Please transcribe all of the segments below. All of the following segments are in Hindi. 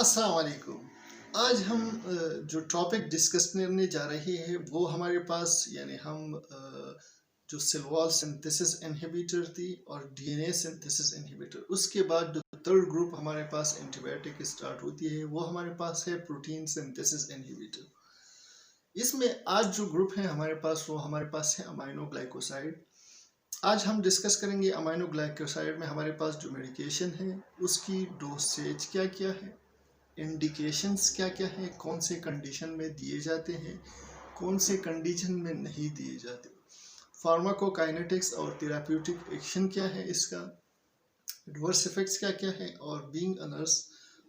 अस्सलाम वालेकुम। आज हम जो टॉपिक डिस्कस करने जा रहे हैं वो हमारे पास यानी हम जो सिल्वॉल सिंथेसिस इनहिबिटर थी और डीएनए सिंथेसिस इनहिबिटर, उसके बाद जो थर्ड ग्रुप हमारे पास एंटीबायोटिक स्टार्ट होती है वो हमारे पास है प्रोटीन सिंथेसिस इनहिबिटर। इसमें आज जो ग्रुप है हमारे पास वो हमारे पास है अमाइनो ग्लाइकोसाइड। आज हम डिस्कस करेंगे अमाइनो ग्लाइकोसाइड में हमारे पास जो मेडिकेशन है उसकी डोसेज क्या क्या है, इंडिकेशंस क्या क्या है, कौन से कंडीशन में दिए जाते हैं, कौन से कंडीशन में नहीं दिए जाते, फार्माकोकाइनेटिक्स और थेराप्यूटिक एक्शन क्या है इसका, एडवर्स इफेक्ट्स क्या क्या है, और बीइंग अ नर्स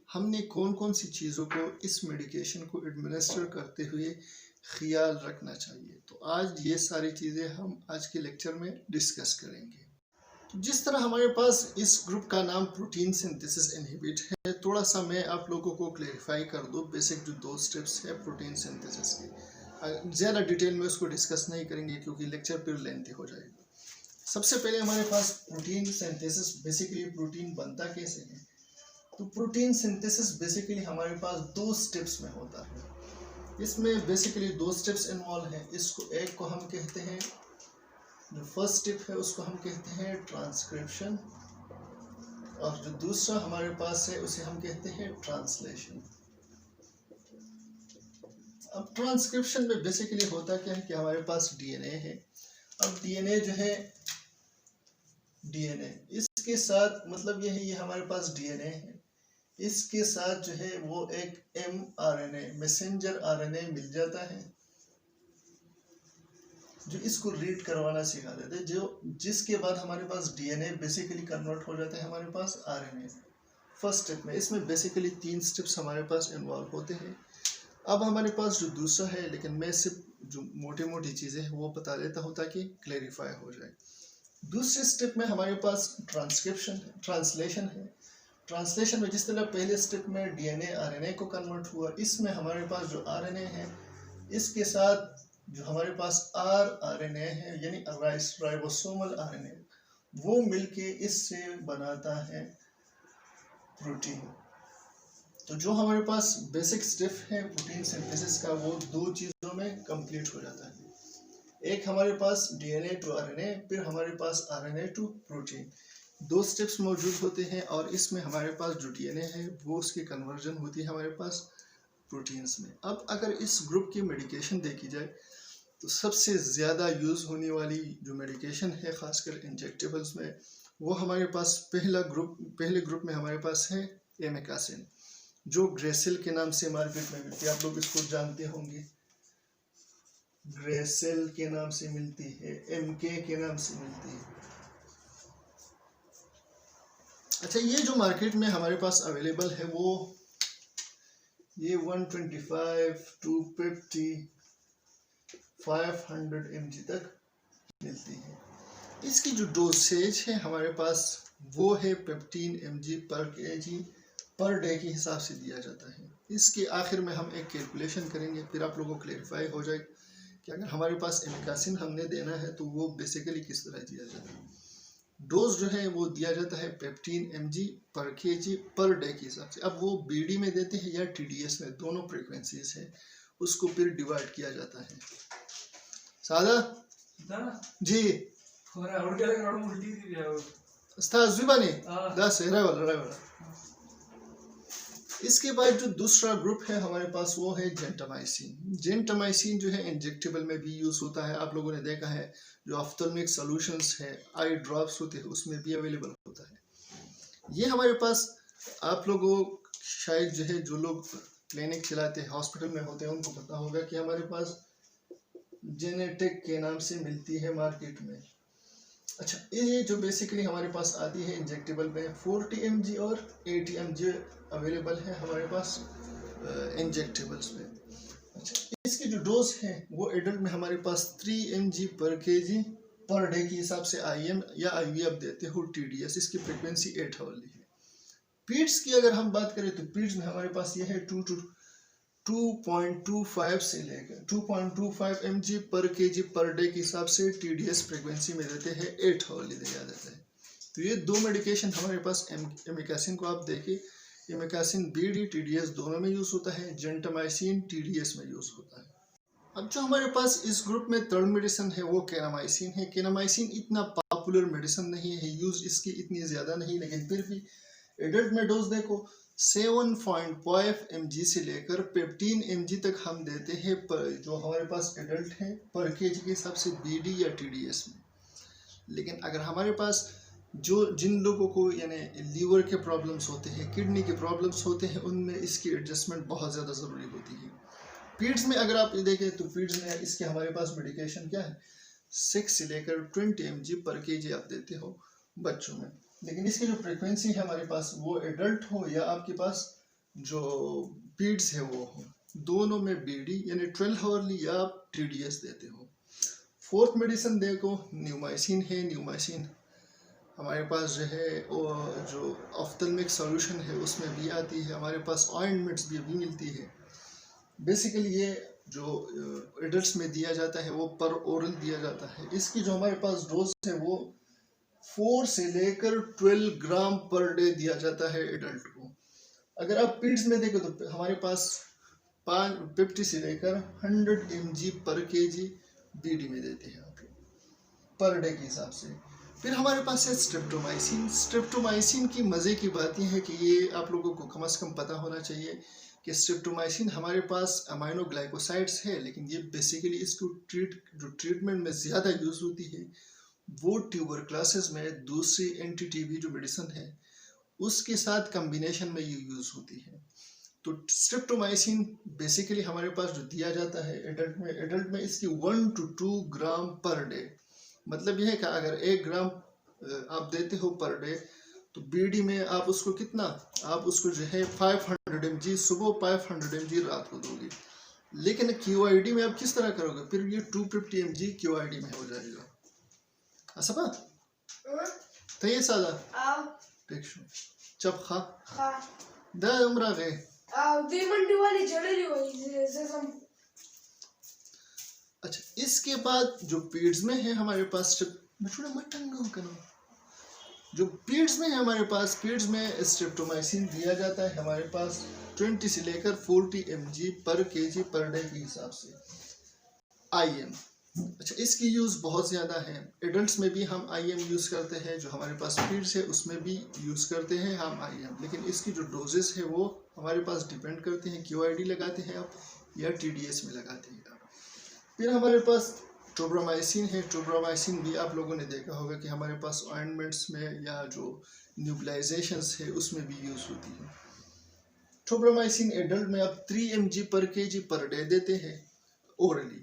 हमने कौन कौन सी चीज़ों को इस मेडिकेशन को एडमिनिस्टर करते हुए ख्याल रखना चाहिए। तो आज ये सारी चीज़ें हम आज के लेक्चर में डिस्कस करेंगे। जिस तरह हमारे पास इस ग्रुप का नाम प्रोटीन सिंथेसिस इनहिबिट है, थोड़ा सा मैं आप लोगों को क्लेरिफाई कर दूं बेसिक जो 2 स्टेप्स है प्रोटीन सिंथेसिस के। ज़्यादा डिटेल में उसको डिस्कस नहीं करेंगे क्योंकि लेक्चर फिर लेंथी हो जाएगा। सबसे पहले हमारे पास प्रोटीन सिंथेसिस, बेसिकली प्रोटीन बनता कैसे है। तो प्रोटीन सिंथेसिस बेसिकली हमारे पास 2 स्टेप्स में होता है। इसमें बेसिकली 2 स्टेप्स इन्वॉल्व हैं। इसको एक को हम कहते हैं, जो फर्स्ट स्टेप है उसको हम कहते हैं ट्रांसक्रिप्शन, और जो दूसरा हमारे पास है उसे हम कहते हैं ट्रांसलेशन। अब ट्रांसक्रिप्शन में बेसिकली होता क्या है कि हमारे पास डीएनए है। अब डीएनए जो है, डीएनए इसके साथ मतलब ये है, ये हमारे पास डीएनए है, इसके साथ जो है वो एक एमआरएनए मैसेंजर आरएनए मिल जाता है जो इसको रीड करवाना सिखा देते हैं, जो जिसके बाद हमारे पास डीएनए बेसिकली कन्वर्ट हो जाता है हमारे पास आरएनए फर्स्ट स्टेप में। इसमें बेसिकली 3 स्टेप्स हमारे पास इन्वॉल्व होते हैं। अब हमारे पास जो दूसरा है, लेकिन मैं सिर्फ जो मोटी मोटी चीज़ें हैं वो बता देता हूँ ताकि क्लैरिफाई हो जाए। दूसरे स्टेप में हमारे पास ट्रांसलेशन है। ट्रांसलेशन में जिस तरह पहले स्टेप में डीएनए आरएनए को कन्वर्ट हुआ, इसमें हमारे पास जो आरएनए है इसके साथ जो हमारे पास आरएनए है यानी राइबोसोमल आरएनए, वो मिलके इससे बनाता है प्रोटीन। तो जो हमारे पास बेसिक स्टेप है प्रोटीन सिंथेसिस का वो 2 चीज़ों में कंप्लीट हो जाता है। एक हमारे पास डीएनए टू आरएनए, फिर हमारे पास आरएनए टू प्रोटीन। 2 स्टेप्स मौजूद होते हैं और इसमें हमारे पास जो डीएनए है वो उसकी कन्वर्जन होती है हमारे पास प्रोटीन्स में। अब अगर इस ग्रुप की मेडिकेशन देखी जाए तो सबसे ज़्यादा यूज़ होने वाली जो मेडिकेशन है खासकर इंजेक्टेबल्स में, वो हमारे पास पहले ग्रुप में हमारे पास है एमिकासिन, जो ग्रेसिल के नाम से मार्केट में मिलती है। आप लोग इसको जानते होंगे, ग्रेसिल के नाम से मिलती है, एमके के नाम से मिलती है। अच्छा, ये जो मार्केट में हमारे पास अवेलेबल है वो ये 125 250 500 mg तक मिलती है। इसकी जो डोसेज है हमारे पास वो है 15 mg पर kg पर डे के हिसाब से दिया जाता है। इसके आखिर में हम एक कैलकुलेशन करेंगे, फिर आप लोगों को क्लेरिफाई हो जाए कि अगर हमारे पास एमिकासिन हमने देना है तो वो बेसिकली किस तरह दिया जाता है। डोज जो है वो दिया जाता है 15 mg पर kg पर डे के हिसाब से। अब वो बीडी में देते हैं या टीडीएस में, दोनों फ्रीक्वेंसीज है, उसको फिर डिवाइड किया जाता है। सादा जी इसके बाद जो दूसरा ग्रुप है हमारे पास वो है जेंटामाइसिन। जेंटामाइसिन जो है इंजेक्टेबल में भी यूज होता है, आप लोगों ने देखा है जो ऑफ्थल्मिक सॉल्यूशंस है, आई ड्रॉप्स होते हैं, उसमें भी अवेलेबल होता है। ये हमारे पास आप लोगों शायद जो है जो लोग क्लिनिक चलाते हैं, हॉस्पिटल में होते हैं, उनको पता होगा कि हमारे पास जेनेटिक के नाम से मिलती है मार्केट में। अच्छा, ये जो बेसिकली हमारे पास आती है इंजेक्टेबल में 40 mg और 80 mg अवेलेबल है हमारे पास इंजेक्टेबल्स में। अच्छा, इसकी जो डोज है वो एडल्ट में हमारे पास 3 mg पर kg पर डे के हिसाब से IM या IVF देते हो TDS, इसकी फ्रिक्वेंसी 8 आवर्ली है। पीड्स की अगर हम बात करें तो पीड्स में हमारे पास ये है 2.25 से लेकर 2.25 mg पर kg पर डे के हिसाब से TDS फ्रिक्वेंसी में देते हैं, 8 आवर्ली दिया जाता है। तो ये 2 मेडिकेशन हमारे पास एमिकासिन को आप देखें, इमेकासिन बीडी टीडीएस दोनों में यूज होता है, जेंटामाइसिन टीडीएस में यूज होता है। अब जो हमारे पास इस ग्रुप में थर्ड मेडिसिन है वो केनामाइसिन है। केनामाइसिन इतना पॉपुलर मेडिसिन नहीं है, यूज इसकी इतनी ज्यादा नहीं, लेकिन फिर भी एडल्ट में डोज देखो 7.5 mg से लेकर 15 mg तक हम देते हैं जो हमारे पास एडल्ट हैं पर केजी के हिसाब से बीडी या टीडीएस में। लेकिन अगर हमारे पास जिन लोगों को यानी लीवर के प्रॉब्लम्स होते हैं, किडनी के प्रॉब्लम्स होते हैं, उनमें इसकी एडजस्टमेंट बहुत ज़्यादा ज़रूरी होती है। पीड्स में अगर आप देखें तो पीड्स में इसके हमारे पास मेडिकेशन क्या है, 6 से लेकर 20 mg पर केजी आप देते हो बच्चों में। लेकिन इसकी जो फ्रिक्वेंसी है हमारे पास वो एडल्ट हो या आपके पास जो पीड्स है वो हो, दोनों में बीडी यानी 12 आवरली या आप टीडीएस देते हो। फोर्थ मेडिसिन देखो न्यूमाइसिन है। न्यूमाइसिन हमारे पास जो है जो ऑफ्थल्मिक सॉल्यूशन है उसमें भी आती है, हमारे पास ऑइंटमेंट्स भी मिलती है। बेसिकली ये जो एडल्ट्स में दिया जाता है वो पर ओरल दिया जाता है। इसकी जो हमारे पास डोज है वो 4 से लेकर 12 ग्राम पर डे दिया जाता है एडल्ट को। अगर आप पीड्स में देखो तो हमारे पास 50 से लेकर 100 mg पर केजी बीडी में देते हैं आप पर डे के हिसाब से। फिर हमारे पास है स्ट्रेप्टोमाइसिन। स्ट्रेप्टोमाइसिन की मज़े की बात यह है कि ये आप लोगों को कम से कम पता होना चाहिए कि स्ट्रेप्टोमाइसिन हमारे पास अमाइनो ग्लाइकोसाइड्स है, लेकिन ये बेसिकली इसको ट्रीटमेंट में ज़्यादा यूज़ होती है वो ट्यूबरक्लोसिस में दूसरी एंटी टीबी जो मेडिसिन है उसके साथ कम्बिनेशन में ये यूज़ होती है। तो स्ट्रेप्टोमाइसिन बेसिकली हमारे पास जो दिया जाता है एडल्ट में इसकी 1 to 2 ग्राम पर डे। मतलब यह है कि अगर 1 ग्राम आप देते हो पर डे तो बीडी में आप उसको कितना, आप उसको जो है 500 mg सुबह 500 mg रात को दोगे। लेकिन क्यूआईडी में आप किस तरह करोगे, फिर ये 250 mg क्यूआईडी में हो जाएगा। असपा तो ये सादा देख शो चप खा दा उम्र गए दी मंडी वाली जड़ी हुई जैसे। अच्छा, इसके बाद जो पीड्स में है हमारे पास जो पीड्स में है हमारे पास, पीड्स में स्ट्रेप्टोमाइसिन दिया जाता है हमारे पास 20 से लेकर 40 mg पर केजी पर डे के हिसाब से IM। अच्छा, इसकी यूज़ बहुत ज़्यादा है। एडल्ट्स में भी हम IM यूज़ करते हैं, जो हमारे पास पीड्स है उसमें भी यूज़ करते हैं हम IM। लेकिन इसकी जो डोजेस है वो हमारे पास डिपेंड करते हैं, क्यूआईडी लगाते हैं आप या TDS में लगाते हैं आप। फिर हमारे पास ट्रोब्रामाइसिन है। ट्रोब्रामाइसिन भी आप लोगों ने देखा होगा कि हमारे पास ऑइंटमेंट्स में या जो न्यूबलाइजेशंस है उसमें भी यूज़ होती है। ट्रोब्रामाइसिन एडल्ट में आप 3 mg पर केजी पर डे देते हैं ओरली।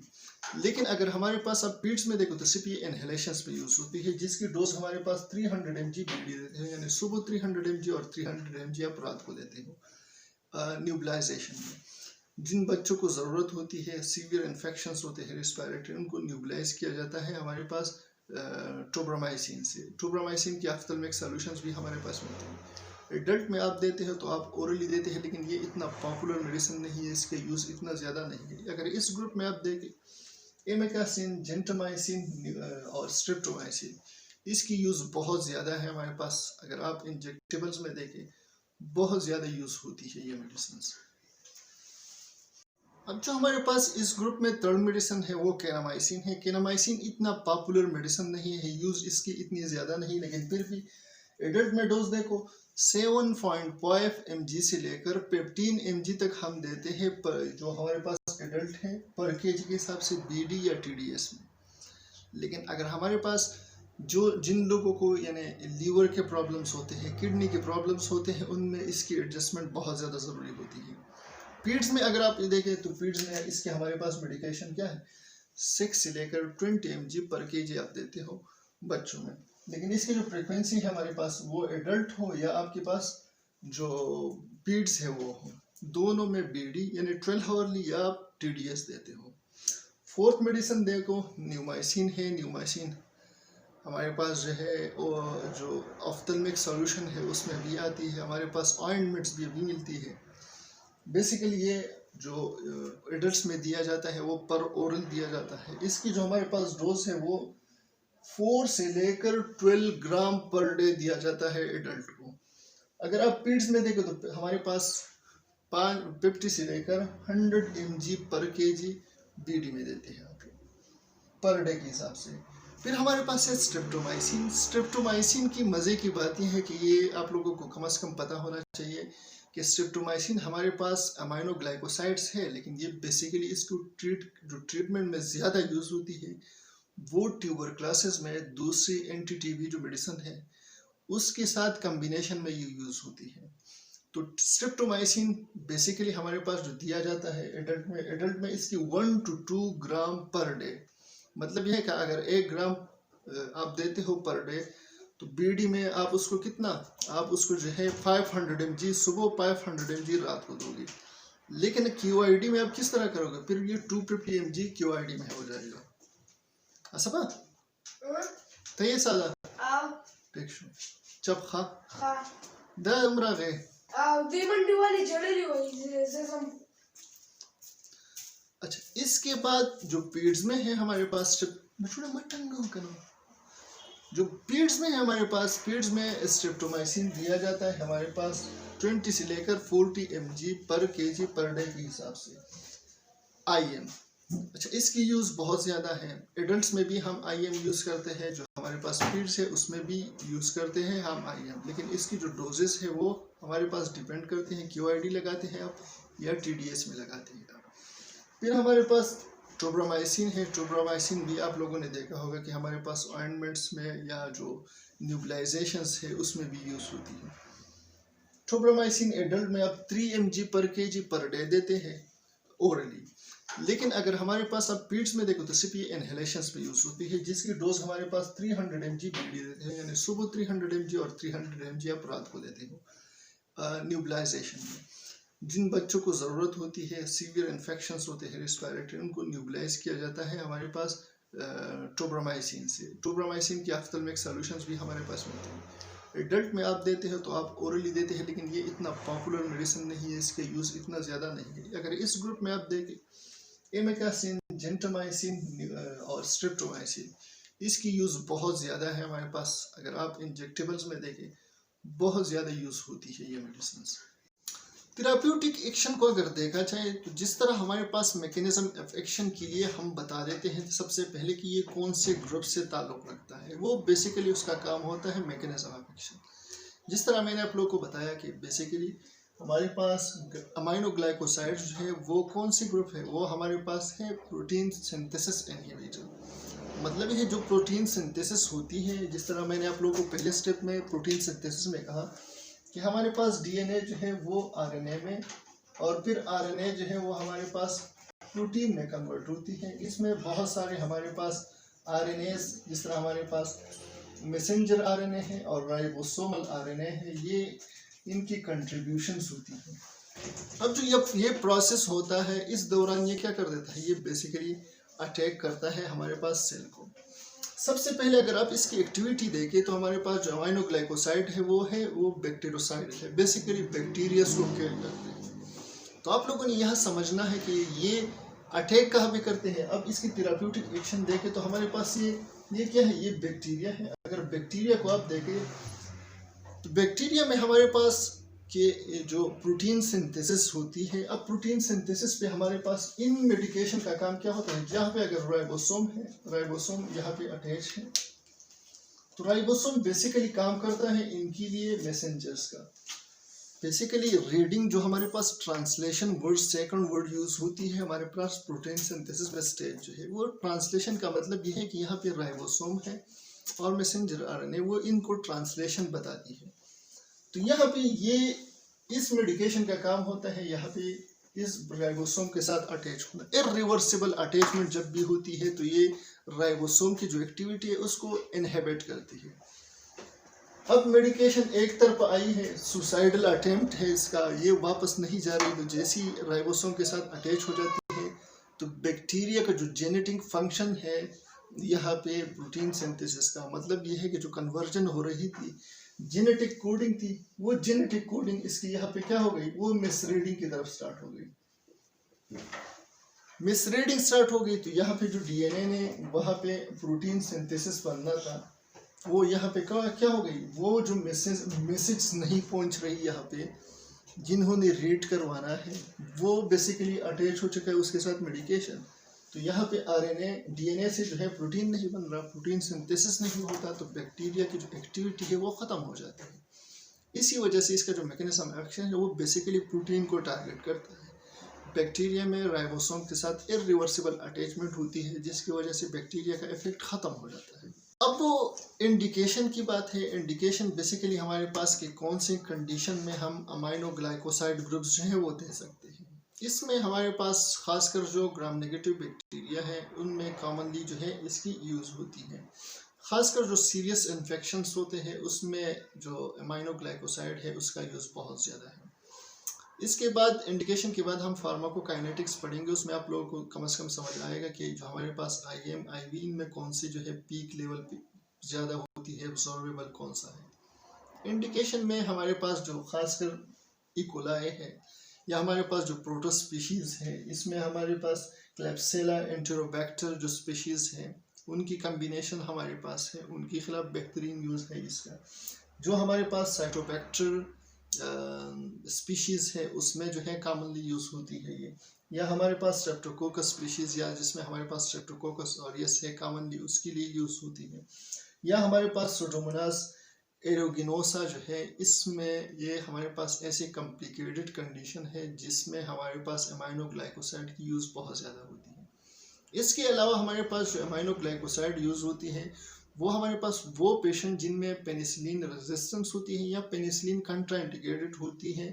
लेकिन अगर हमारे पास आप पीड्स में देखो तो सिर्फ ये इनहेलेशंस में यूज़ होती है, जिसकी डोज हमारे पास 300 mg बीडी देते हैं, यानी सुबह 300 mg और 300 mg आप रात को देते हो न्यूबलाइजेशन में। जिन बच्चों को ज़रूरत होती है, सीवियर इन्फेक्शंस होते हैं रिस्पायरेटरी, उनको न्यूबलाइज किया जाता है हमारे पास ट्रोब्रामाइसिन से। ट्रोब्रामाइसिन के ऑफ्थल्मिक सॉल्यूशंस भी हमारे पास मिलते हैं। एडल्ट में आप देते हो तो आप ओरली देते हैं, लेकिन ये इतना पॉपुलर मेडिसिन नहीं है, इसके यूज़ इतना ज़्यादा नहीं है। अगर इस ग्रुप में आप देखें इमेकासिन, जेंटामाइसिन और स्ट्रेप्टोमाइसिन, इसकी यूज़ बहुत ज़्यादा है हमारे पास। अगर आप इंजेक्टेबल्स में देखें बहुत ज़्यादा यूज़ होती है ये मेडिसिन। अब जो हमारे पास इस ग्रुप में थर्ड मेडिसिन है वो केनामाइसिन है। केनामाइसिन इतना पॉपुलर मेडिसिन नहीं है, यूज़ इसकी इतनी ज़्यादा नहीं, लेकिन फिर भी एडल्ट में डोज देखो 7.5 mg से लेकर 15 mg तक हम देते हैं जो हमारे पास एडल्ट हैं पर केजी के हिसाब से बीडी या TDS में। लेकिन अगर हमारे पास जिन लोगों को यानी लीवर के प्रॉब्लम्स होते हैं, किडनी के प्रॉब्लम्स होते हैं, उनमें इसकी एडजस्टमेंट बहुत ज़्यादा ज़रूरी होती है। पीड्स में अगर आप देखें तो पीड्स में इसके हमारे पास मेडिकेशन क्या है, 6 से लेकर 20 mg पर केजी आप देते हो बच्चों में। लेकिन इसकी जो फ्रिक्वेंसी है हमारे पास वो एडल्ट हो या आपके पास जो पीड्स है वो हो, दोनों में बीडी यानी 12 आवरली या आप TDS देते हो। फोर्थ मेडिसिन देखो न्यूमाइसिन है। न्यूमाइसिन हमारे पास जो है जो ऑफ्थल्मिक सॉल्यूशन है उसमें भी आती है, हमारे पास ऑइंटमेंट्स भी मिलती है। बेसिकली ये जो एडल्ट्स में दिया जाता है वो पर ओरल दिया जाता है। इसकी जो हमारे पास डोज है वो 4 से लेकर 12 ग्राम पर डे दिया जाता है एडल्ट को। अगर आप पीड्स में देखो तो हमारे पास 50 से लेकर 100 mg पर केजी बीडी में देते हैं आप पर डे के हिसाब से। फिर हमारे पास है स्ट्रेप्टोमाइसिन। स्ट्रेप्टोमाइसिन की मज़े की बात यह है कि ये आप लोगों को कम से कम पता होना चाहिए कि स्ट्रेप्टोमाइसिन हमारे पास अमाइनो ग्लाइकोसाइड्स है, लेकिन ये बेसिकली इसको ट्रीटमेंट में ज़्यादा यूज़ होती है वो ट्यूबरक्लोसिस में दूसरी एंटी टीबी जो मेडिसिन है उसके साथ कम्बिनेशन में ये यूज़ होती है। तो स्ट्रेप्टोमाइसिन बेसिकली हमारे पास जो दिया जाता है एडल्ट में इसकी 1 to 2 ग्राम पर डे। मतलब यह है कि अगर 1 ग्राम आप देते हो पर डे तो बीडी में आप उसको कितना, आप उसको जो है 500 mg सुबह 500 mg रात को दोगे। लेकिन क्यूआईडी में आप किस तरह करोगे, फिर ये 250 mg क्यूआईडी में हो जाएगा। असपा तो ये सादा देख शो जब खा दा उम्र गए दी मंडी वाली जड़ेली हुई सेसम। अच्छा, इसके बाद जो पीड्स में है हमारे पास जो पीड्स में है हमारे पास, पीड्स में स्ट्रेप्टोमाइसिन दिया जाता है हमारे पास 20 से लेकर 40 mg पर केजी पर डे के हिसाब से आईएम। अच्छा, इसकी यूज़ बहुत ज़्यादा है। एडल्ट्स में भी हम आईएम यूज़ करते हैं, जो हमारे पास पीड्स है उसमें भी यूज़ करते हैं हम आईएम, लेकिन इसकी जो डोजेस है वो हमारे पास डिपेंड करते हैं क्यूआईडी लगाते हैं आप या टीडीएस में लगाते हैं आप। फिर हमारे पास ट्रोब्रामाइसिन है। ट्रोब्रामाइसिन भी आप लोगों ने देखा होगा कि हमारे पास ऑइंटमेंट्स में या जो न्यूबलाइजेशंस है उसमें भी यूज़ होती है। ट्रोब्रामाइसिन एडल्ट में आप 3 mg पर केजी पर डे देते हैं ओरली, लेकिन अगर हमारे पास आप पीड्स में देखो तो सिर्फ ये इनहेलेशंस में यूज़ होती है, जिसकी डोज हमारे पास 300 mg बीडी देते हैं, यानी सुबह 300 mg और 300 mg आप रात को देते हो न्यूबलाइजेशन में। जिन बच्चों को ज़रूरत होती है, सीवियर इन्फेक्शंस होते हैं रेस्पिरेटरी, उनको न्यूबलाइज किया जाता है हमारे पास ट्रोब्रामाइसिन से। ट्रोब्रामाइसिन की ऑफ्थल्मिक सॉल्यूशंस भी हमारे पास मिलते हैं। एडल्ट में आप देते हो तो आप ओरली देते हैं, लेकिन ये इतना पॉपुलर मेडिसिन नहीं है, इसका यूज़ इतना ज़्यादा नहीं है। अगर इस ग्रुप में आप देखें एमेकासिन, जेंटामाइसिन और स्ट्रेप्टोमाइसिन, इसकी यूज़ बहुत ज़्यादा है हमारे पास। अगर आप इंजेक्टेबल्स में देखें बहुत ज़्यादा यूज़ होती है ये मेडिसिन। थेराप्यूटिक एक्शन को अगर देखा जाए तो जिस तरह हमारे पास मैकेनिज्म ऑफ एक्शन के लिए हम बता देते हैं सबसे पहले कि ये कौन से ग्रुप से ताल्लुक़ रखता है, वो बेसिकली उसका काम होता है मैकेनिज्म ऑफ एक्शन। जिस तरह मैंने आप लोगों को बताया कि बेसिकली हमारे पास अमाइनो ग्लाइकोसाइड्स जो है वो कौन सी ग्रुप है, वो हमारे पास है प्रोटीन सिंथेसिस इनहिबिटर। मतलब ये जो प्रोटीन सिंथेसिस होती है, जिस तरह मैंने आप लोगों को पहले स्टेप में प्रोटीन सिंथेसिस में कहा कि हमारे पास डीएनए जो है वो आरएनए में, और फिर आरएनए जो है वो हमारे पास प्रोटीन में कन्वर्ट होती है। इसमें बहुत सारे हमारे पास आरएनएस, जिस तरह हमारे पास मैसेंजर आरएनए है और राइबोसोमल आरएनए है, ये इनकी कंट्रीब्यूशंस होती हैं। अब जो ये प्रोसेस होता है, इस दौरान ये क्या कर देता है, ये बेसिकली अटैक करता है हमारे पास सेल को। सबसे पहले अगर आप इसकी एक्टिविटी देखें तो हमारे पास जो अमाइनो ग्लाइकोसाइड है वो बैक्टीरियोसाइड है, बेसिकली बैक्टीरिया को किल करते हैं। तो आप लोगों ने यह समझना है कि ये अटैक कहाँ पे करते हैं। अब इसकी थेराप्यूटिक एक्शन देखें तो हमारे पास ये क्या है, ये बैक्टीरिया है। अगर बैक्टीरिया को आप देखें तो बैक्टीरिया में हमारे पास के जो प्रोटीन सिंथेसिस होती है। अब प्रोटीन सिंथेसिस पे हमारे पास इन मेडिकेशन का काम क्या होता है, जहाँ पे अगर राइबोसोम है, राइबोसोम यहाँ पे अटैच है, तो राइबोसोम बेसिकली काम करता है इनके लिए मैसेंजर्स का। बेसिकली रीडिंग जो हमारे पास translation word, second word use होती है हमारे पास प्रोटीन सिंथेसिस में स्टेज जो है, वो ट्रांसलेशन का मतलब ये है कि यहाँ पे राइबोसोम है और मैसेंजर आरएनए, वो इनको ट्रांसलेशन बताती है। तो यहाँ पे ये इस मेडिकेशन का काम होता है यहाँ पे इस राइबोसोम के साथ अटैच होना। इरिवर्सिबल अटैचमेंट जब भी होती है तो ये राइबोसोम की जो एक्टिविटी है उसको इनहिबिट करती है। अब मेडिकेशन एक तरफ आई है, सुसाइडल अटेम्प्ट है इसका, ये वापस नहीं जा रही, तो जैसी राइबोसोम के साथ अटैच हो जाती है तो बैक्टीरिया का जो जेनेटिक फंक्शन है यहाँ पे प्रोटीन सिंथेसिस का मतलब ये है कि जो कन्वर्जन हो रही थी, जेनेटिक कोडिंग थी, वो जेनेटिक कोडिंग इसकी यहाँ पे क्या हो गई, वो मिसरीडिंग की तरफ स्टार्ट हो गई। मिसरीडिंग स्टार्ट हो गई तो यहाँ पे जो डीएनए ने वहाँ पे प्रोटीन सिंथेसिस बनना था वो यहाँ पे क्या हो गई, वो जो मैसेज नहीं पहुँच रही यहाँ पे जिन्होंने रीड करवाना है वो बेसिकली अटैच हो चुका है उसके साथ मेडिकेशन। तो यहाँ पे आरएनए डीएनए से जो है प्रोटीन नहीं बन रहा, प्रोटीन सिंथेसिस नहीं होता, तो बैक्टीरिया की जो एक्टिविटी है वो ख़त्म हो जाती है। इसी वजह से इसका जो मैकेनिज्म एक्शन है वो बेसिकली प्रोटीन को टारगेट करता है। बैक्टीरिया में राइबोसोम के साथ इरिवर्सिबल अटैचमेंट होती है जिसकी वजह से बैक्टीरिया का इफेक्ट ख़त्म हो जाता है। अब वो इंडिकेशन की बात है। इंडिकेशन बेसिकली हमारे पास कि कौन से कंडीशन में हम अमाइनो ग्लाइकोसाइड ग्रुप्स जो हैं वो दे सकते हैं। इसमें हमारे पास खासकर जो ग्राम नेगेटिव बैक्टीरिया है उनमें कॉमनली जो है इसकी यूज़ होती है। खासकर जो सीरियस इन्फेक्शंस होते हैं उसमें जो अमाइनो ग्लाइकोसाइड है उसका यूज़ बहुत ज़्यादा है। इसके बाद इंडिकेशन के बाद हम फार्माकोकाइनेटिक्स पढ़ेंगे, उसमें आप लोगों को कम से कम समझ आएगा कि जो हमारे पास आईएम आईवी इनमें कौन सी जो है पीक लेवल पे ज़्यादा होती है, एब्जॉर्बेबल कौन सा है। इंडिकेशन में हमारे पास जो खासकर इकोलाई है या हमारे पास जो प्रोटोस स्पीशीज़ है, इसमें हमारे पास क्लेप्सिला एंटेरोबैक्टर जो स्पीशीज़ है उनकी कम्बिनेशन हमारे पास है, उनके खिलाफ बेहतरीन यूज़ है इसका। जो हमारे पास साइटोबैक्टर स्पीशीज़ है उसमें जो है कॉमनली यूज़ होती है ये, या हमारे पास स्ट्रेप्टोकोकस स्पीशीज़ या जिसमें हमारे पास स्ट्रेप्टोकोकस ऑरियस है कॉमनली उसके लिए यूज़ होती है, या हमारे पास सुडोमोनास एरोगिनोसा जो है इसमें ये हमारे पास ऐसे कॉम्प्लिकेटेड कंडीशन है जिसमें हमारे पास अमाइनो ग्लाइकोसाइड की यूज़ बहुत ज़्यादा होती है। इसके अलावा हमारे पास जो अमाइनो ग्लाइकोसाइड यूज़ होती है वो हमारे पास वो पेशेंट जिनमें पेनिसिलिन रेजिस्टेंस होती है या पेनिसिलिन कंट्राइंडिकेटेड होती है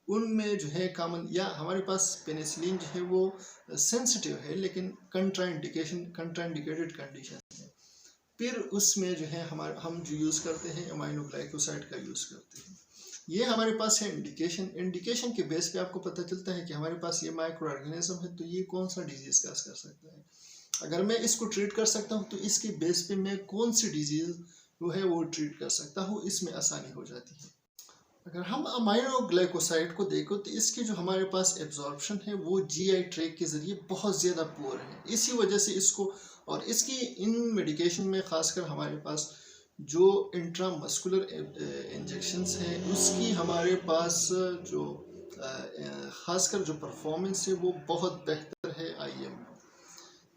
उनमें जो है कॉमन, या हमारे पास पेनिसिलिन जो है वो सेंसिटिव है लेकिन कंट्राइंडिकेटेड कंडीशन है, फिर उसमें जो है हम जो यूज़ करते हैं अमाइनो ग्लाइकोसाइड का यूज़ करते हैं। ये हमारे पास है इंडिकेशन के बेस पे आपको पता चलता है कि हमारे पास ये माइक्रो ऑर्गेनिज्म है तो ये कौन सा डिजीज़ काज कर सकता है। अगर मैं इसको ट्रीट कर सकता हूँ तो इसके बेस पे मैं कौन सी डिजीज़ जो है वो ट्रीट कर सकता हूँ, इसमें आसानी हो जाती है। अगर हम अमाइनो ग्लाइकोसाइड को देखो तो इसकी जो हमारे पास एब्जॉर्प्शन है वो जीआई ट्रैक्ट के ज़रिए बहुत ज़्यादा पुअर है। इसी वजह से इसको और इसकी इन मेडिकेशन में ख़ासकर हमारे पास जो इंट्रामस्कुलर इंजेक्शंस हैं उसकी हमारे पास जो ख़ासकर जो परफॉर्मेंस है वो बहुत बेहतर है आईएम में।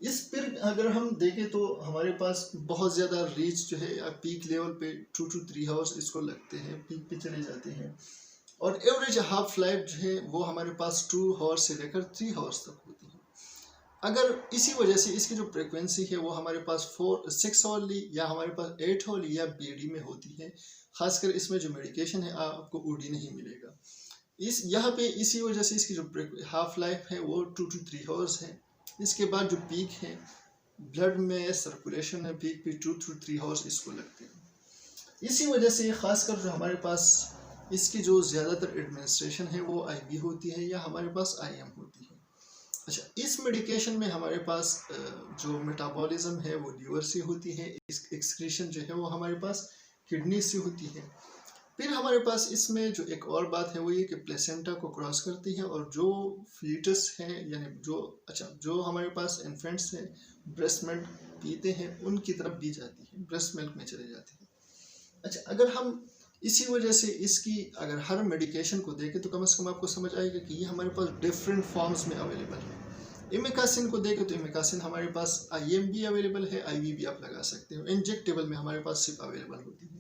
इस पर अगर हम देखें तो हमारे पास बहुत ज़्यादा रीच जो है पीक लेवल पे 2 to 3 आवर्स इसको लगते हैं, पीक पे चले जाते हैं, और एवरेज हाफ लाइफ जो है वो हमारे पास 2 आवर्स से लेकर 3 आवर्स तक होती है। अगर इसी वजह से इसकी जो फ्रिक्वेंसी है वो हमारे पास 6 आवरली या हमारे पास 8 आवरली या बीडी में होती है। खासकर इसमें जो मेडिकेशन है आपको ओडी नहीं मिलेगा। इस यहाँ पे इसी वजह से इसकी जो हाफ लाइफ है वो 2 to 3 आवर्स है। इसके बाद जो पीक है ब्लड में सर्कुलेशन है पीक पे 2 to 3 आवर्स इसको लगते हैं। इसी वजह से खासकर जो हमारे पास इसकी जो ज़्यादातर एडमिनिस्ट्रेशन है वो आईवी होती है या हमारे पास आईएम होती है। अच्छा, इस मेडिकेशन में हमारे पास जो मेटाबॉलिज्म है वो लीवर से होती है, एक्सक्रीशन जो है वो हमारे पास किडनी से होती है। फिर हमारे पास इसमें जो एक और बात है वो ये कि प्लेसेंटा को क्रॉस करती है और जो फीटस है यानी जो हमारे पास इन्फेंट्स हैं ब्रेस्ट मिल्क पीते हैं उनकी तरफ भी जाती है, ब्रेस्ट मिल्क में चले जाती है। अच्छा, अगर हम इसी वजह से इसकी अगर हर मेडिकेशन को देखें तो कम से कम आपको समझ आएगा कि ये हमारे पास डिफरेंट फॉर्म्स में अवेलेबल है। इमिकासिन को देखें तो इमिकासिन हमारे पास आईएम भी अवेलेबल है, आईवी भी आप लगा सकते हो, इंजेक्टेबल में हमारे पास सिर्फ अवेलेबल होती है।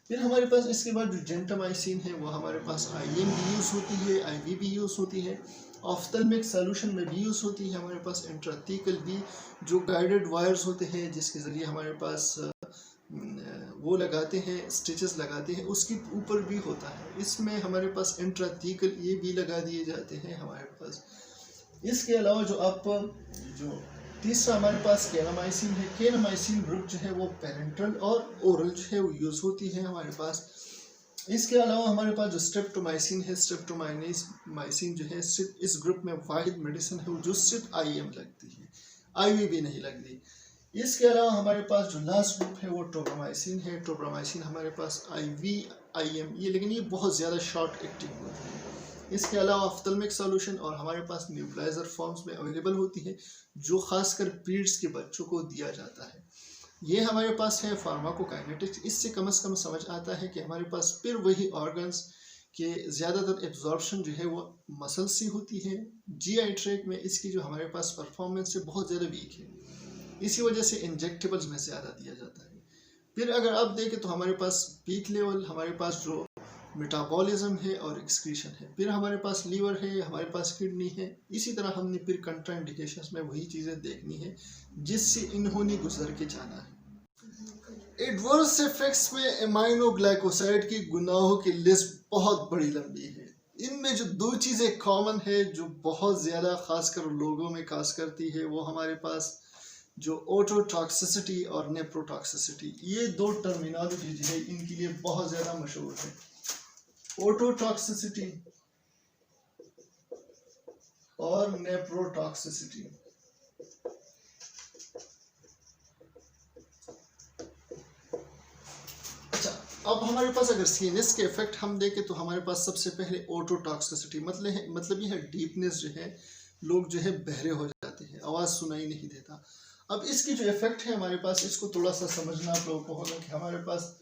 फिर हमारे पास इसके बाद जो जेंटामाइसिन है वो हमारे पास आईएम भी यूज़ होती है, आईवी भी यूज़ होती है, ऑफ्थल्मिक सॉल्यूशन में भी यूज़ होती है, हमारे पास इंट्राथीकल भी जो गाइडेड वायर्स होते हैं जिसके ज़रिए हमारे पास वो लगाते हैं, स्टिचेस लगाते हैं, उसके ऊपर भी होता है। इसमें हमारे पास इंट्राथीकल ये भी लगा दिए जाते हैं हमारे पास। इसके अलावा जो तीसरा हमारे पास केनामाइसिन है। केनामाइसिन ग्रुप जो है वो पेरेंटल और ओरल जो है वो यूज़ होती है हमारे पास। इसके अलावा हमारे पास जो स्ट्रेप्टोमाइसिन है, स्ट्रेप्टोमाइसिन जो है सिर्फ इस ग्रुप में वाहिद मेडिसिन है जो सिर्फ आईएम लगती है, आईवी भी नहीं लगती। इसके अलावा हमारे पास जो लास्ट ग्रुप है वो टोब्रामाइसिन है। टोब्रामाइसिन हमारे पास आईवी आईएम ये लेकिन ये बहुत ज़्यादा शॉर्ट एक्टिंग होती है। इसके अलावा ऑफ्थल्मिक सॉल्यूशन और हमारे पास न्यूबलाइजर फॉर्म्स में अवेलेबल होती है जो खासकर पीड्स के बच्चों को दिया जाता है। ये हमारे पास है फार्माकोकाइनेटिक्स। इससे कम से कम समझ आता है कि हमारे पास फिर वही ऑर्गन्स के ज़्यादातर एब्जॉर्प्शन जो है वो मसल से होती है। जीआई ट्रैक में इसकी जो हमारे पास परफॉर्मेंस है बहुत ज़्यादा वीक है, इसी वजह से इंजेक्टेबल्स में ज़्यादा दिया जाता है। फिर अगर आप देखें तो हमारे पास पीक लेवल, हमारे पास जो मेटाबॉलिज्म है और एक्सक्रीशन है, फिर हमारे पास लीवर है, हमारे पास किडनी है। इसी तरह हमने फिर कंट्राइंडिकेशंस में वही चीज़ें देखनी है जिससे इन्होंने गुजर के जाना है। एडवर्स इफेक्ट्स में एमाइनो ग्लाइकोसाइड की गुनाहों की लिस्ट बहुत बड़ी लंबी है। इनमें जो दो चीज़ें कॉमन है जो बहुत ज़्यादा खासकर लोगों में काज करती है, वो हमारे पास जो ओटोटॉक्सिसिटी और नेप्रोटॉक्सिसिटी, ये दो टर्मिनोलॉजी जो है इनके लिए बहुत ज़्यादा मशहूर है। ओटोटॉक्सिसिटी और नेप्रोटॉक्सिसिटी। अच्छा, अब हमारे पास अगर सीएनएस के इफेक्ट हम देखें तो हमारे पास सबसे पहले ओटोटॉक्सिसिटी मतलब ये है डीपनेस जो है, लोग जो है बहरे हो जाते हैं, आवाज़ सुनाई नहीं देता। अब इसकी जो इफेक्ट है हमारे पास, इसको थोड़ा सा समझना आप लोगों को होगा कि हमारे पास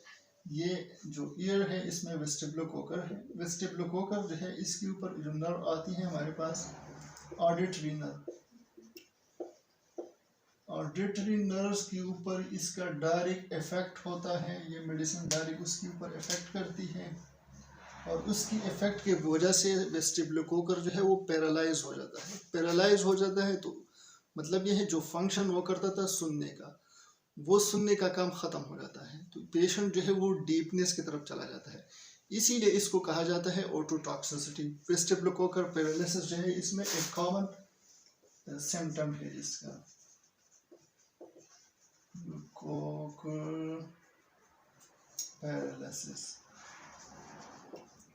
ये जो ईयर है इसमें वेस्टिबुलोकोकर है। वेस्टिबुलोकोकर जो है इसके ऊपर जो नर्व आती है हमारे पास ऑडिटरी नर्व, ऑडिटरी नर्व्स के ऊपर इसका डायरेक्ट इफेक्ट होता है। ये मेडिसिन डायरेक्ट उसके ऊपर इफेक्ट करती है और उसकी इफेक्ट की वजह से वेस्टिबुलोकोकर जो है वो पैरालाइज हो जाता है। पैरालाइज हो जाता है तो मतलब ये है जो फंक्शन वो करता था सुनने का, वो सुनने का काम ख़त्म हो जाता है, तो पेशेंट जो है वो डीपनेस की तरफ चला जाता है। इसीलिए इसको कहा जाता है ओटोटॉक्सिसिटी। वेस्टिबुलोकोकर पैरालिसिस जो है इसमें एक कॉमन सिम्टम है इसका, कोकर पैरालिसिस।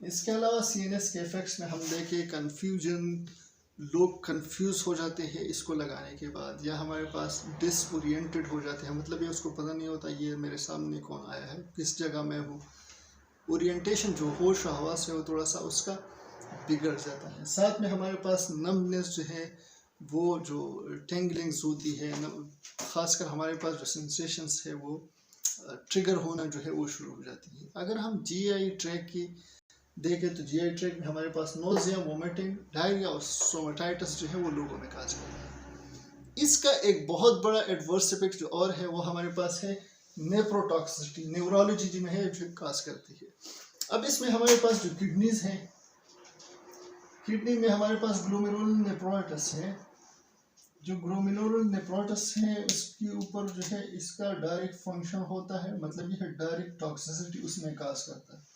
इसके अलावा सीएनएस के इफेक्ट्स में हम देखें कंफ्यूजन, लोग कंफ्यूज हो जाते हैं इसको लगाने के बाद, या हमारे पास डिसओरिएंटेड हो जाते हैं, मतलब ये उसको पता नहीं होता ये मेरे सामने कौन आया है, किस जगह मैं हूँ। ओरिएंटेशन जो होश हवास है वो थोड़ा सा उसका बिगड़ जाता है। साथ में हमारे पास नम्बनेस जो है, वो जो टेंगलिंग्स होती है, ख़ासकर हमारे पास जो सेंसेशंस है वो ट्रिगर होना जो है वो शुरू हो जाती है। अगर हम जीआई ट्रैक की देखें तो जीआई ट्रैक में हमारे पास नोजिया, वोमिटिंग, डायरिया और सोमेटाइटिस जो है वो लोगों में काज करता है। इसका एक बहुत बड़ा एडवर्स इफेक्ट जो और है वो हमारे पास है नेप्रोटॉक्सिसिटी, न्यूरोलॉजी में है जो काज करती है। अब इसमें हमारे पास जो किडनीज हैं, किडनी में हमारे पास ग्लोमेरुलर नेफ्राइटिस है। जो ग्लोमेरुलर नेफ्राइटिस है उसके ऊपर जो है इसका डायरेक्ट फंक्शन होता है, मतलब ये डायरेक्ट टॉक्सिसिटी उसमें काज करता है।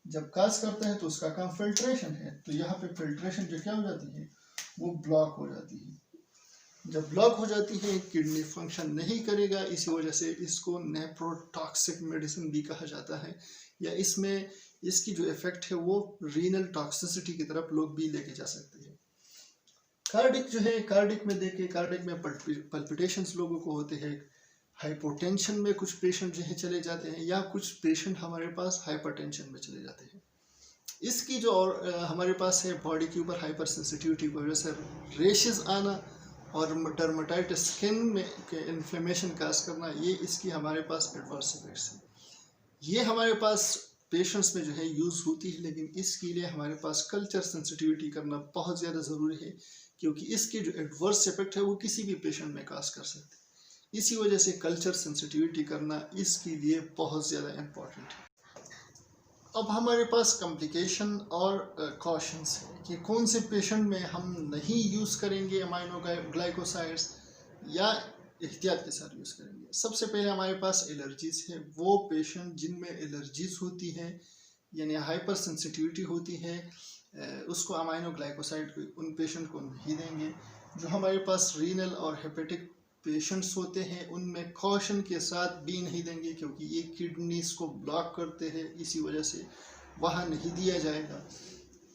जब काज करता है तो उसका काम फिल्ट्रेशन है, तो यहाँ पे फिल्ट्रेशन जो क्या हो जाती है वो ब्लॉक हो जाती है। जब ब्लॉक हो जाती है किडनी फंक्शन नहीं करेगा, इसी वजह से इसको नेप्रोटॉक्सिक मेडिसिन भी कहा जाता है, या इसमें इसकी जो इफेक्ट है वो रीनल टॉक्सिसिटी की तरफ लोग भी लेके जा सकते हैं। कार्डिक जो है, कार्डिक में देखें, कार्डिक में पल्पिटेशंस लोगों को होते हैं, हाइपोटेंशन में कुछ पेशेंट जो है चले जाते हैं, या कुछ पेशेंट हमारे पास हाइपरटेंशन में चले जाते हैं। इसकी जो और हमारे पास है बॉडी के ऊपर हाइपर सेंसिटिविटी की वजह से रेशेस आना और डर्मेटाइटिस, स्किन में के इन्फ्लेमेशन काज करना, ये इसकी हमारे पास एडवर्स इफेक्ट्स हैं। ये हमारे पास पेशेंट्स में जो है यूज़ होती है, लेकिन इसके लिए हमारे पास कल्चर सेंसिटिविटी करना बहुत ज़्यादा ज़रूरी है, क्योंकि इसके जो एडवर्स इफेक्ट है वो किसी भी पेशेंट में काज कर सकते हैं। इसी वजह से कल्चर सेंसिटिविटी करना इसके लिए बहुत ज़्यादा इम्पोर्टेंट है। अब हमारे पास कॉम्प्लिकेशन और कॉशंस है कि कौन से पेशेंट में हम नहीं यूज़ करेंगे अमाइनो ग्लाइकोसाइड्स या एहतियात के साथ यूज़ करेंगे। सबसे पहले हमारे पास एलर्जीज़ है। वो पेशेंट जिनमें एलर्जीज़ होती है यानी हाइपर सेंसिटिविटी होती है, उसको अमाइनो ग्लाइकोसाइड उन पेशेंट को नहीं देंगे। जो हमारे पास रीनल और हेपेटिक पेशेंट्स होते हैं उनमें कॉशन के साथ भी नहीं देंगे, क्योंकि ये किडनीज को ब्लॉक करते हैं, इसी वजह से वहाँ नहीं दिया जाएगा।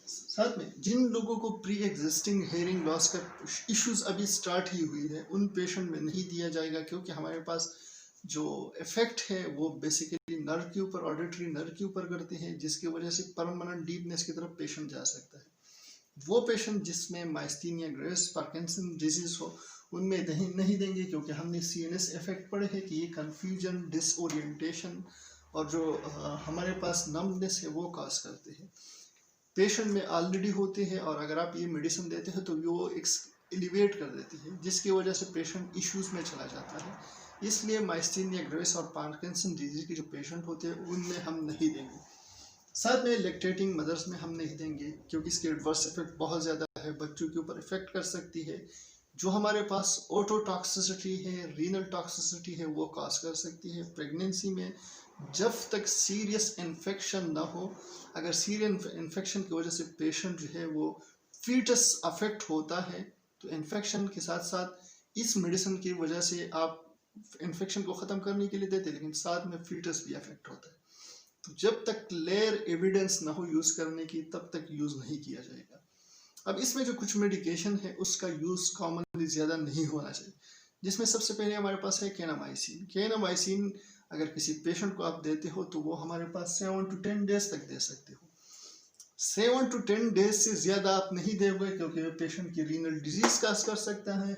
साथ में जिन लोगों को प्री एग्जिस्टिंग हेयरिंग लॉस का इश्यूज अभी स्टार्ट ही हुई है उन पेशेंट में नहीं दिया जाएगा, क्योंकि हमारे पास जो इफेक्ट है वो बेसिकली नर्व के ऊपर, ऑडिटरी नर्व के ऊपर करते हैं, जिसकी वजह से परमानेंट डीपनेस की तरफ पेशेंट जा सकता है। वो पेशेंट जिसमें माइस्थीनिया ग्रेव्स, पार्किंसन डिजीज हो, उनमें नहीं देंगे, क्योंकि हमने CNS इफेक्ट पढ़े हैं कि ये कन्फ्यूजन, डिसओरिएंटेशन और जो हमारे पास नम्बनेस है वो काज करते हैं। पेशेंट में ऑलरेडी होते हैं और अगर आप ये मेडिसिन देते हैं तो वो एलिवेट कर देती है, जिसकी वजह से पेशेंट इश्यूज में चला जाता है। इसलिए माइस्थीनिया ग्रेविस और पार्किंसन डिजीज के जो पेशेंट होते हैं उनमें हम नहीं देंगे। साथ में लैक्टेटिंग मदर्स में हम नहीं देंगे, क्योंकि इसके एडवर्स इफेक्ट बहुत ज़्यादा है, बच्चों के ऊपर इफेक्ट कर सकती है। जो हमारे पास ओटोटॉक्सिसिटी है, रीनल टॉक्सिसिटी है, वो कॉज कर सकती है। प्रेगनेंसी में जब तक सीरियस इन्फेक्शन ना हो, अगर सीरियस इन्फेक्शन की वजह से पेशेंट जो है वो फीटस अफेक्ट होता है, तो इन्फेक्शन के साथ साथ इस मेडिसिन की वजह से आप इन्फेक्शन को ख़त्म करने के लिए देते, लेकिन साथ में फीटस भी अफेक्ट होता है। तो जब तक क्लियर एविडेंस ना हो यूज़ करने की, तब तक यूज़ नहीं किया जाएगा। अब इसमें जो कुछ मेडिकेशन है उसका यूज़ कॉमनली ज़्यादा नहीं होना चाहिए, जिसमें सबसे पहले हमारे पास है केनामाइसिन। केनामाइसिन अगर किसी पेशेंट को आप देते हो तो वो हमारे पास 7 to 10 डेज तक दे सकते हो। 7 to 10 डेज से ज़्यादा आप नहीं देंगे, क्योंकि पेशेंट की रीनल डिजीज काज कर सकता है,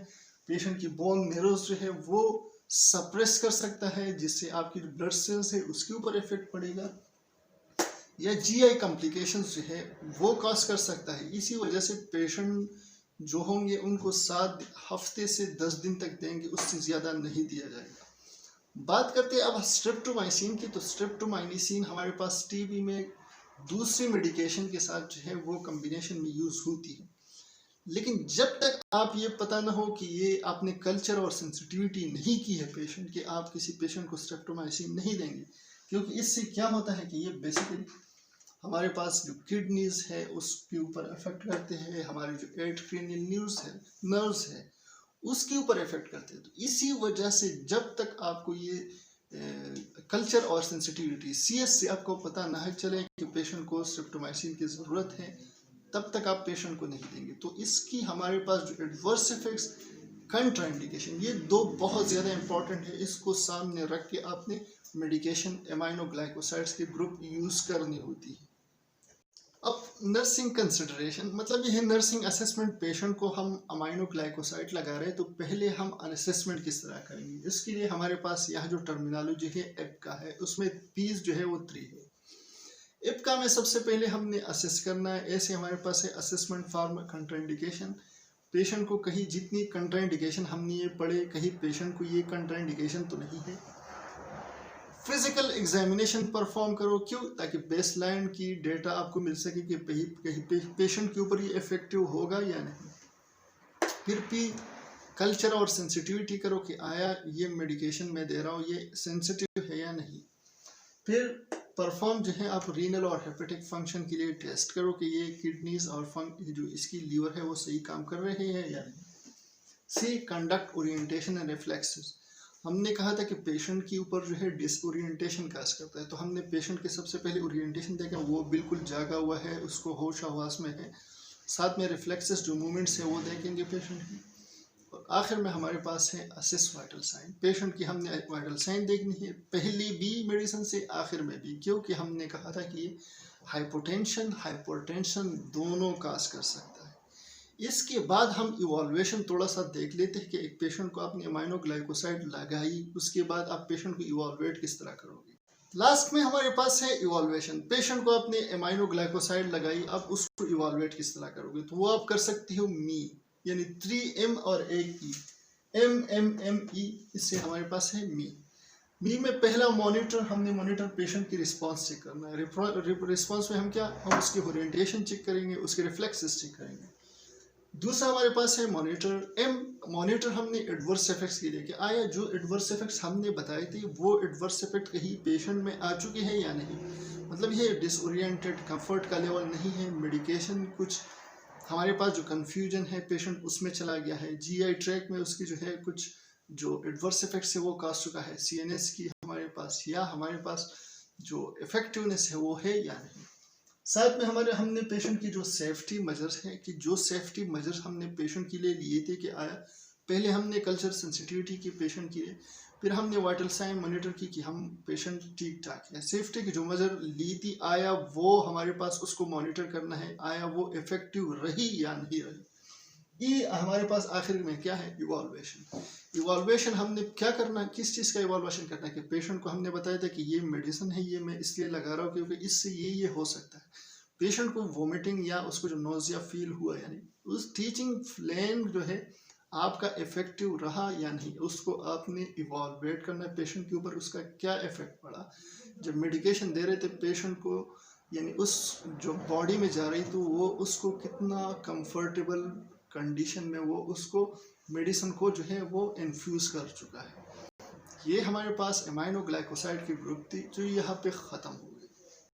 पेशेंट की बोन मेरोज जो है वो सप्रेस कर सकता है, जिससे आपकी जो ब्लड सेल्स है उसके ऊपर इफेक्ट पड़ेगा, या GI कॉम्प्लिकेशंस जो है वो काज कर सकता है। इसी वजह से पेशेंट जो होंगे उनको 7 हफ्ते से 10 दिन तक देंगे, उससे ज़्यादा नहीं दिया जाएगा। बात करते हैं अब स्ट्रेप्टोमाइसिन की। तो स्ट्रेप्टोमाइसिन हमारे पास TB में दूसरी मेडिकेशन के साथ जो है वो कम्बिनेशन में यूज़ होती है, लेकिन जब तक आप ये पता ना हो कि ये आपने कल्चर और सेंसिटिविटी नहीं की है पेशेंट के, आप किसी पेशेंट को स्ट्रेप्टोमाइसिन नहीं देंगे, क्योंकि इससे क्या होता है कि ये बेसिकली हमारे पास जो किडनीज है उसके ऊपर इफेक्ट करते हैं, हमारे जो एट्रियल नर्व्स है उसके ऊपर इफेक्ट करते हैं। तो इसी वजह से जब तक आपको ये कल्चर और सेंसिटिविटी CS से आपको पता ना चले कि पेशेंट को स्ट्रेप्टोमाइसिन की ज़रूरत है, तब तक आप पेशेंट को नहीं देंगे। तो इसकी हमारे पास जो एडवर्स इफेक्ट्स, कंट्राइंडिकेशन, ये दो बहुत ज़्यादा इंपॉर्टेंट है। इसको सामने रख के आपने मेडिकेशन एमाइनोग्लाइकोसाइड्स के ग्रुप यूज़ करनी होती है। अब नर्सिंग कंसिडरेशन, मतलब यह नर्सिंग असेसमेंट, पेशेंट को हम अमाइनोग्लाइकोसाइड लगा रहे हैं तो पहले हम असेसमेंट किस तरह करेंगे। इसके लिए हमारे पास यह जो टर्मिनोलॉजी है एप्का है, उसमें पीस जो है वो 3 है। एप्का में सबसे पहले हमने असेस करना है। ऐसे हमारे पास है असेसमेंट फॉर कंट्राइंडिकेशन। पेशेंट को कहीं जितनी कंट्राइंडिकेशन हमने ये पढ़े, कहीं पेशेंट को ये कंट्राइंडिकेशन तो नहीं है। फिजिकल एग्जामिनेशन परफॉर्म करो, क्यों? ताकि बेसलाइन की डेटा आपको मिल सके कि कहीं पेशेंट के ऊपर ये इफेक्टिव होगा या नहीं। फिर भी कल्चर और सेंसिटिविटी करो कि आया ये मेडिकेशन मैं दे रहा हूँ ये सेंसिटिव है या नहीं। फिर परफॉर्म जो है आप रीनल और हेपेटिक फंक्शन के लिए टेस्ट करो कि ये किडनीज और जो इसकी लीवर है वो सही काम कर रहे हैं या नहीं। सी कंडक्ट ओरिएंटेशन एंड रिफ्लेक्सेस। हमने कहा था कि पेशेंट के ऊपर जो है डिसओरिएंटेशन काज करता है, तो हमने पेशेंट के सबसे पहले ओरिएंटेशन देखा, वो बिल्कुल जागा हुआ है, उसको होश हवास में है। साथ में रिफ्लेक्सेस जो मूवमेंट्स है वो देखेंगे पेशेंट की। और आखिर में हमारे पास है असिस्ट वाइटल साइन। पेशेंट की हमने वाइटल साइन देखनी है, पहली भी मेडिसिन से आखिर में भी, क्योंकि हमने कहा था कि हाइपोटेंशन हाइपरटेंशन दोनों काज कर सकता है। इसके बाद हम इवॉल्वेशन थोड़ा सा देख लेते हैं कि एक पेशेंट को आपने अमाइनोग्लाइकोसाइड लगाई, उसके बाद आप पेशेंट को इवॉल्वेट किस तरह करोगे। लास्ट में हमारे पास है इवॉल्वेशन। पेशेंट को आपने अमाइनोग्लाइकोसाइड लगाई, अब उसको इवॉल्वेट किस तरह करोगे। तो वो आप कर सकते हो मी, यानी 3M और 1E, MMME, इससे हमारे पास है मी में पहला मॉनिटर, हमने मॉनिटर पेशेंट की रिस्पांस चेक करना है। रिस्पांस में हम उसकी ओरिएंटेशन चेक करेंगे, उसके रिफ्लेक्सेस चेक करेंगे। दूसरा हमारे पास है मॉनिटर मॉनिटर हमने एडवर्स इफेक्ट्स के लिए कि आया जो एडवर्स इफेक्ट्स हमने बताए थे वो एडवर्स इफेक्ट कहीं पेशेंट में आ चुके हैं या नहीं। मतलब ये डिसओरिएंटेड, कंफर्ट का लेवल नहीं है, मेडिकेशन कुछ हमारे पास जो कन्फ्यूजन है पेशेंट उसमें चला गया है, GI ट्रैक में उसकी जो है कुछ जो एडवर्स इफेक्ट्स है वो काज चुका है, CNS की हमारे पास, या हमारे पास जो इफेक्टिवनेस है वो है या नहीं। साथ में हमने पेशेंट की जो सेफ्टी मेजर्स हैं कि जो सेफ्टी मेजर्स हमने पेशेंट के लिए लिए थे कि आया पहले हमने कल्चर सेंसिटिविटी की पेशेंट के लिए, फिर हमने वाइटल साइन मॉनिटर की कि हम पेशेंट ठीक ठाक है। सेफ्टी की जो मेजर ली थी, आया वो हमारे पास उसको मॉनिटर करना है, आया वो इफेक्टिव रही या नहीं रही। ये हमारे पास आखिर में क्या है, इवॉल्वेशन। इवॉल्वेशन हमने क्या करना, किस चीज़ का इवॉल्वेशन करना है कि पेशेंट को हमने बताया था कि ये मेडिसिन है, ये मैं इसलिए लगा रहा हूँ क्योंकि इससे ये हो सकता है। पेशेंट को वोमिटिंग या उसको जो नोजिया फील हुआ, यानी उस टीचिंग प्लान जो है आपका इफेक्टिव रहा या नहीं, उसको आपने इवॉल्वेट करना है पेशेंट के ऊपर, उसका क्या इफेक्ट पड़ा। जब मेडिकेशन दे रहे थे पेशेंट को, यानी उस जो बॉडी में जा रही, तो वो उसको कितना कंफर्टेबल कंडीशन में वो उसको मेडिसिन को जो है वो इन्फ्यूज कर चुका है। ये हमारे पास एमाइनो ग्लाइकोसाइड की ग्रुप थी जो यहाँ पे ख़त्म हो गई।